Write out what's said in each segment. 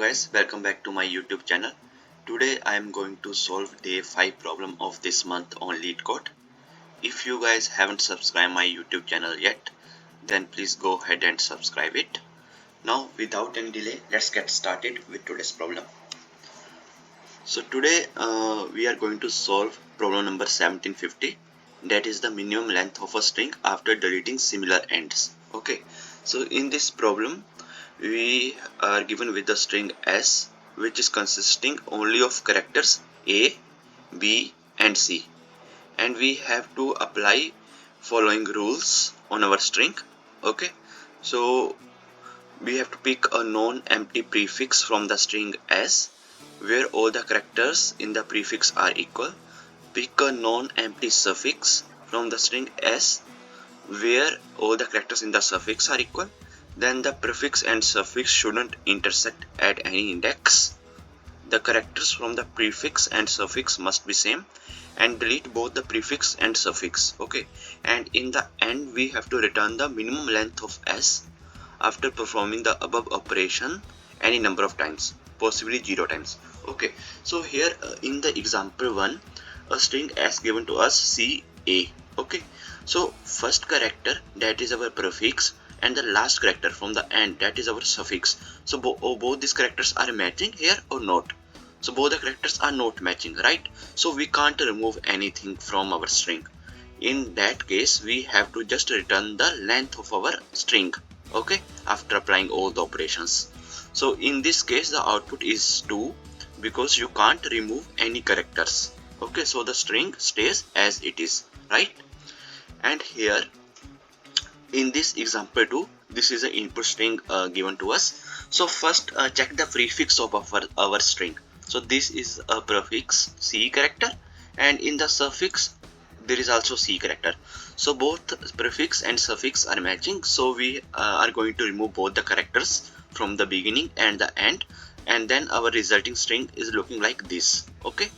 guys, welcome back to my YouTube channel. Today I am going to solve day 5 problem of this month on LeetCode. If you guys haven't subscribed my YouTube channel yet, then please go ahead and subscribe it. Now without any delay, let's get started with today's problem. So today we are going to solve problem number 1750, that is the minimum length of a string after deleting similar ends. Okay, so in this problem we are given with the string S, which is consisting only of characters A, B and C, and we have to apply following rules on our string. Okay, so we have to pick a non-empty prefix from the string S where all the characters in the prefix are equal. Pick a non-empty suffix from the string S where all the characters in the suffix are equal. Then the prefix and suffix shouldn't intersect at any index. The characters from the prefix and suffix must be same, and delete both the prefix and suffix. Okay, and in the end we have to return the minimum length of S after performing the above operation any number of times, possibly 0 times. Okay, so here in the example 1, a string S given to us CA. Okay, so first character, that is our prefix, and the last character from the end, that is our suffix. So both these characters are matching here or not? So both the characters are not matching, right? So we can't remove anything from our string. In that case we have to just return the length of our string, okay, after applying all the operations. So in this case the output is 2 because you can't remove any characters. Okay, so the string stays as it is, right? And here in this example 2, this is an input string given to us. So first check the prefix of our string. So this is a prefix C character, and in the suffix there is also C character. So both prefix and suffix are matching, so we are going to remove both the characters from the beginning and the end, and then our resulting string is looking like this. Okay,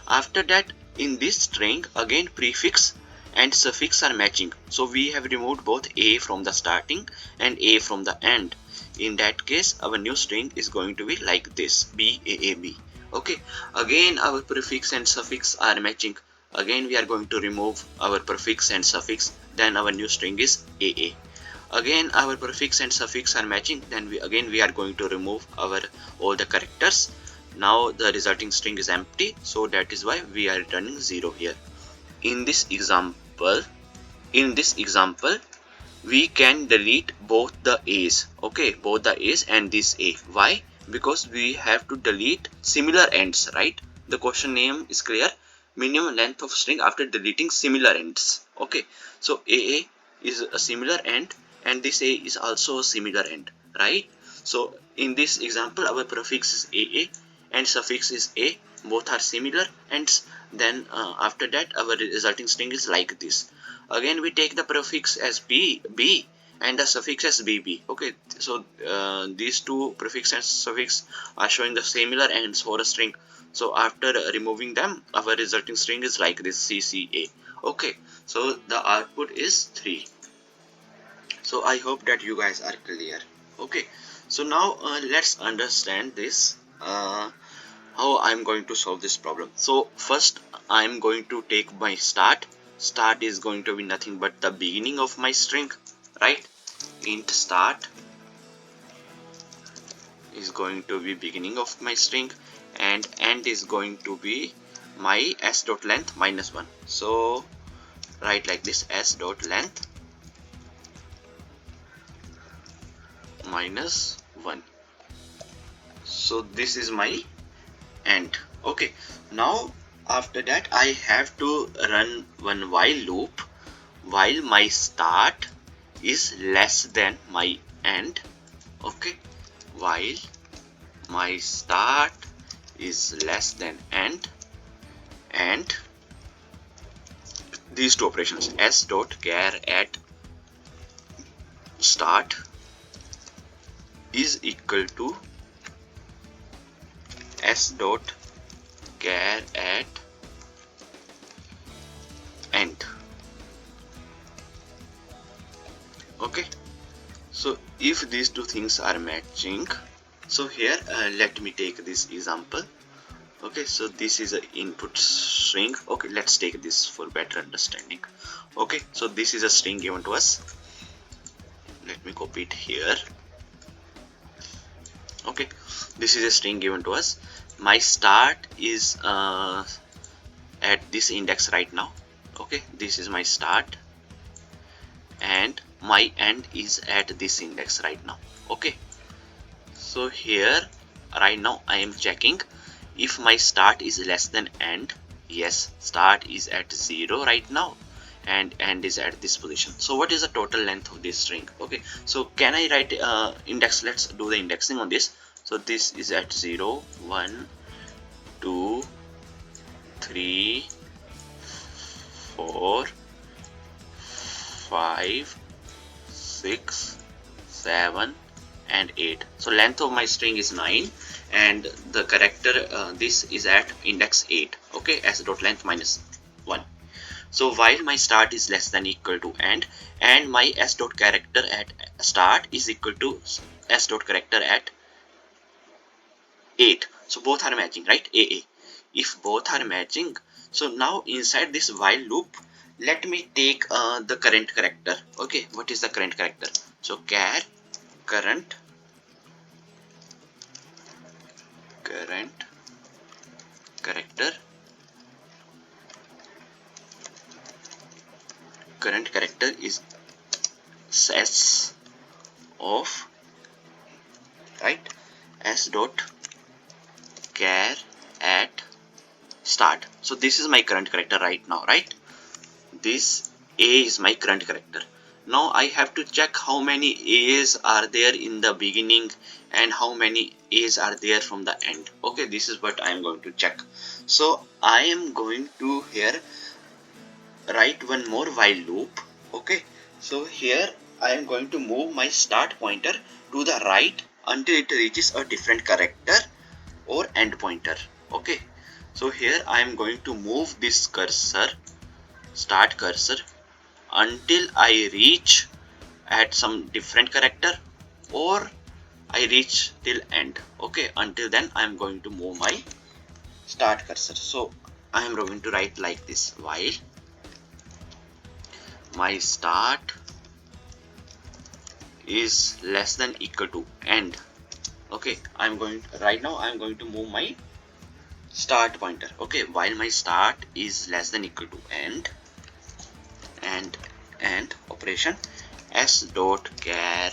after that in this string again prefix and suffix are matching, so we have removed both A from the starting and A from the end. In that case our new string is going to be like this, BAAB. Okay, again our prefix and suffix are matching, again we are going to remove our prefix and suffix, then our new string is AA. Again our prefix and suffix are matching, then we are going to remove all the characters. Now the resulting string is empty, so that is why we are returning 0 here. In this example we can delete both the A's, okay, both the A's and this A. Why? Because we have to delete similar ends, right? The question name is clear, minimum length of string after deleting similar ends. Okay, so AA is a similar end and this A is also a similar end, right? So in this example our prefix is AA and suffix is A, both are similar ends. Then after that our resulting string is like this. Again we take the prefix as B and the suffix as BB. Okay, so these two prefix and suffix are showing the similar ends for a string. So after removing them our resulting string is like this, CCA. Okay, so the output is 3. So I hope that you guys are clear. Okay, so now let's understand this, how I'm going to solve this problem. So first I'm going to take my start is going to be nothing but the beginning of my string, right? Int start is going to be beginning of my string, and end is going to be my s.length minus 1. So write like this, s.length minus 1. So this is my end. Okay, now after that I have to run one while loop while my start is less than my end. Okay, while my start is less than end, and these two operations, s.char at start is equal to s.char at end. Okay, so if these two things are matching, So here let me take this example. Okay, so this is a input string. Okay, let's take this for better understanding. Okay, so this is a string given to us. Let me copy it here. Okay, this is a string given to us. My start is at this index right now. Okay, this is my start, and my end is at this index right now. Okay, so here right now I am checking if my start is less than end. Yes, start is at 0 right now and end is at this position. So what is the total length of this string? Okay, so can I write index? Let's do the indexing on this. So this is at 0, 1, 2, 3, 4, 5, 6, 7 and 8. So length of my string is 9 and the character this is at index 8. Okay, s dot length minus 1. So while my start is less than equal to end, and my s dot character at start is equal to s dot character at 8. So both are matching, right? AA. If both are matching, so now inside this while loop, let me take the current character. Okay, what is the current character? So char current character. Current character is s of, right, s dot char at start. So this is my current character right now, right? This a is my current character. Now I have to check how many a's are there in the beginning and how many a's are there from the end. Okay, this is what I am going to check. So I am going to here write one more while loop. Okay, so here I am going to move my start pointer to the right until it reaches a different character or end pointer. Okay, so here I am going to move this cursor, start cursor, until I reach at some different character or I reach till end. Okay, until then I am going to move my start cursor. So I am going to write like this: while my start is less than equal to end. Okay, I'm going right now I'm going to move my start pointer. Okay, while my start is less than equal to end, and operation s dot char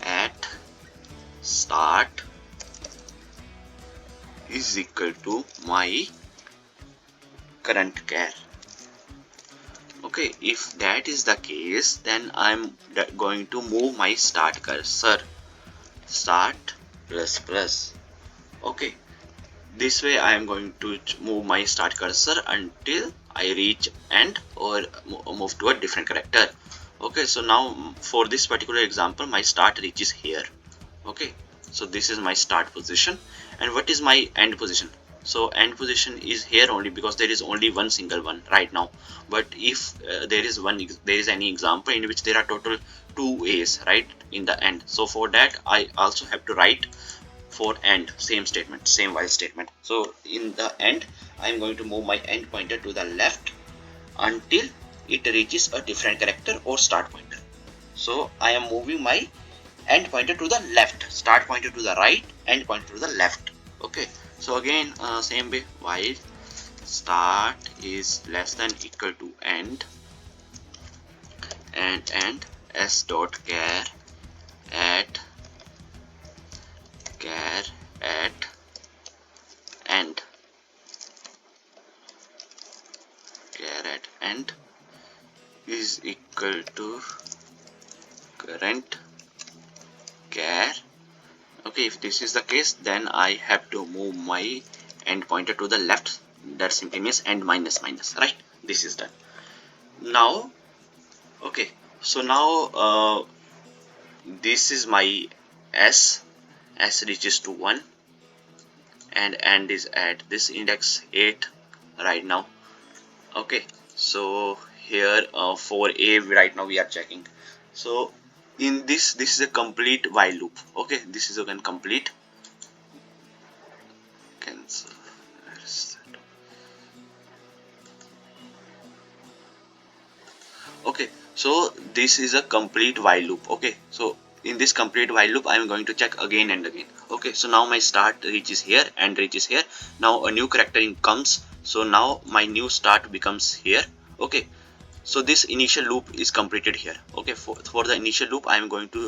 at start is equal to my current char. Okay, if that is the case, then I'm going to move my start cursor, start plus plus. Okay, this way I am going to move my start cursor until I reach end or move to a different character. Okay, so now for this particular example, my start reaches here. Okay, so this is my start position, and what is my end position? So end position is here only because there is only one single one right now. But if there is any example in which there are total 2 a's right in the end, so for that I also have to write for end same statement, same while statement. So in the end I am going to move my end pointer to the left until it reaches a different character or start pointer. So I am moving my end pointer to the left, start pointer to the right, end pointer to the left. Okay, so again same way, while start is less than equal to end, and s dot char at end, is equal to current char. Okay, if this is the case, then I have to move my end pointer to the left. That simply means end minus minus, right? This is done. Now, okay, so now this is my s reaches to 1 and end is at this index 8 right now. Okay, so here for A right now we are checking. So in this is a complete while loop. Okay, this is a complete cancel. Okay, so this is a complete while loop. Okay, so in this complete while loop I am going to check again and again. Okay, so now my start reaches here and reaches here. Now a new character comes, so now my new start becomes here. Okay, so this initial loop is completed here. Okay, for the initial loop I am going to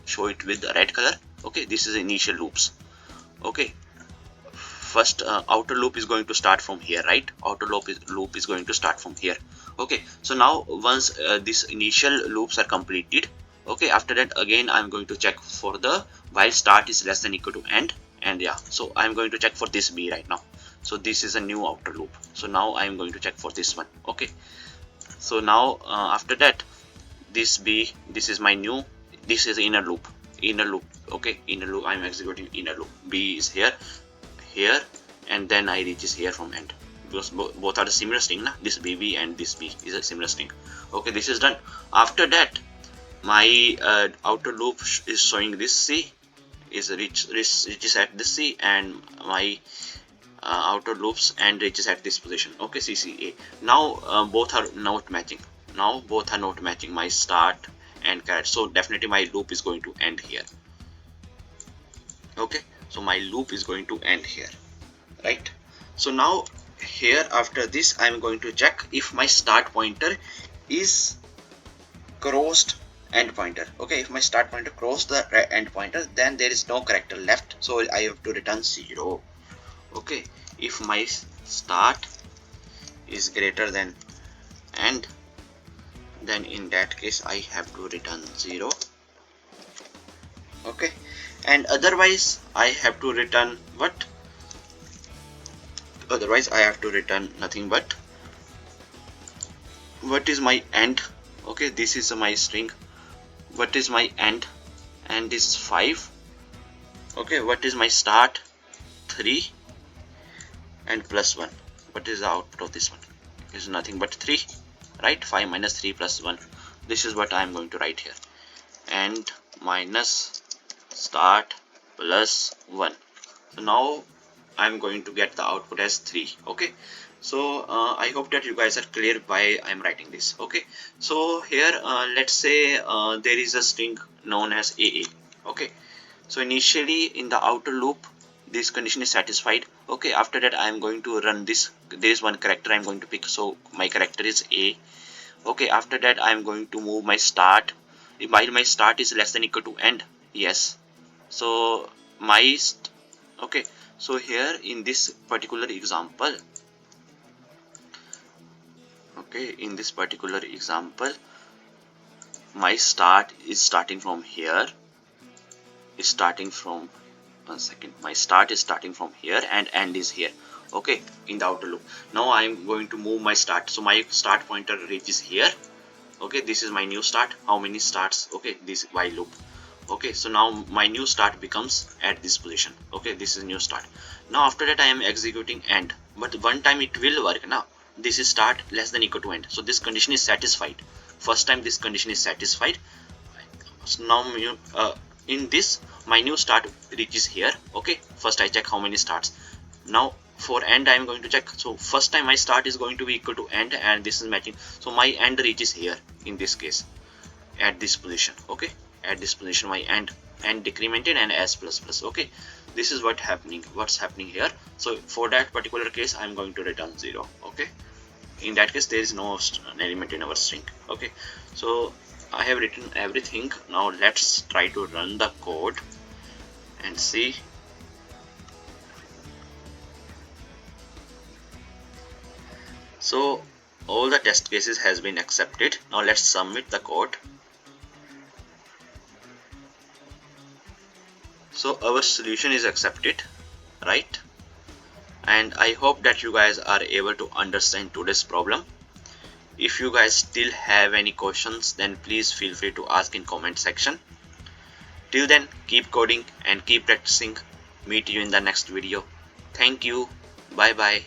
show it with the red color. Okay, this is initial loops. Okay, first outer loop is going to start from here, right? Outer loop is going to start from here. Okay, so now once these initial loops are completed, okay, after that again I'm going to check for the while start is less than equal to end. And yeah, so I'm going to check for this B right now. So this is a new outer loop, so now I'm going to check for this one. Okay, so now after that this B, this is my new, this is inner loop. Okay, inner loop, I'm executing inner loop. B is here, and then I reaches here from end, because both are the similar string na? This BB and this B is a similar string. Okay, this is done. After that my outer loop is showing this C is reaches at this C, and my outer loops and reaches at this position. Okay, CCA. Now both are not matching. My start and carrot. So definitely my loop is going to end here. Okay, so my loop is going to end here, right? So now here after this I am going to check if my start pointer is crossed end pointer. Okay, if my start pointer crossed the end pointer, then there is no character left, so I have to return 0. Okay, if my start is greater than end, then in that case I have to return 0. Okay, and otherwise I have to return what? Otherwise I have to return nothing but what is my end. Okay, this is my string. What is my end? End is 5. Okay, what is my start? 3 and plus 1. What is the output of this one? Is nothing but 3, right? 5 minus 3 plus 1. This is what I am going to write here. End minus start plus 1. So now I am going to get the output as 3. Okay, so I hope that you guys are clear why I am writing this. Okay, so here let's say there is a string known as AA. Okay, so initially in the outer loop this condition is satisfied. Okay, after that I am going to run this. There is one character I am going to pick, so my character is A. Okay, after that I am going to move my start while my start is less than equal to end. Yes, so my okay, so here in this particular example, okay, in this particular example my start is starting from here, is starting from my start is starting from here and end is here. Okay, in the outer loop. Now I am going to move my start, so my start pointer reaches here. Okay, this is my new start. How many starts? Okay, this while loop. Okay, so now my new start becomes at this position. Okay, this is new start. Now after that I am executing end, but one time it will work. Now this is start less than equal to end, so this condition is satisfied. First time this condition is satisfied. So now in this my new start reaches here. Okay, first I check how many starts. Now for end I am going to check, so first time my start is going to be equal to end and this is matching, so my end reaches here in this case at this position. Okay, at this position my end decremented and s plus plus. Okay, this is what's happening here. So for that particular case I am going to return 0. Okay, in that case there is no element in our string. Okay, so I have written everything. Now let's try to run the code and see. So all the test cases has been accepted. Now let's submit the code. So our solution is accepted, right? And I hope that you guys are able to understand today's problem. If you guys still have any questions, then please feel free to ask in comment section. Till then, keep coding and keep practicing. Meet you in the next video. Thank you. Bye bye.